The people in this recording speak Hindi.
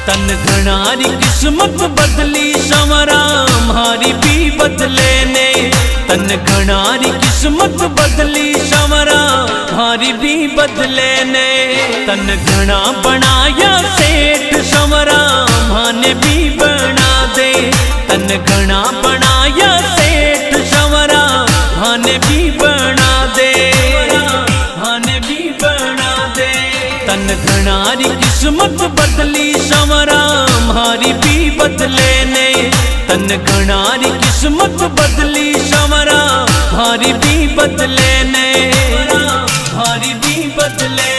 तन घनारी किस्मत बदली संवरा हमारी भी बदले ने। तन घनारी किस्मत बदली संवरा हमारी भी बदले ने। तन घना बनाया सेठ संवरा माने भी बना दे। तन घना बनाया सेठ संवरा माने भी बना दे। माने भी बना दे। तन घनारी किस्मत बदली संवरा हमारी भी बदले ने। तन घनारी किस्मत बदली संवरा हमारी भी बदले ने। हमारी भी बदले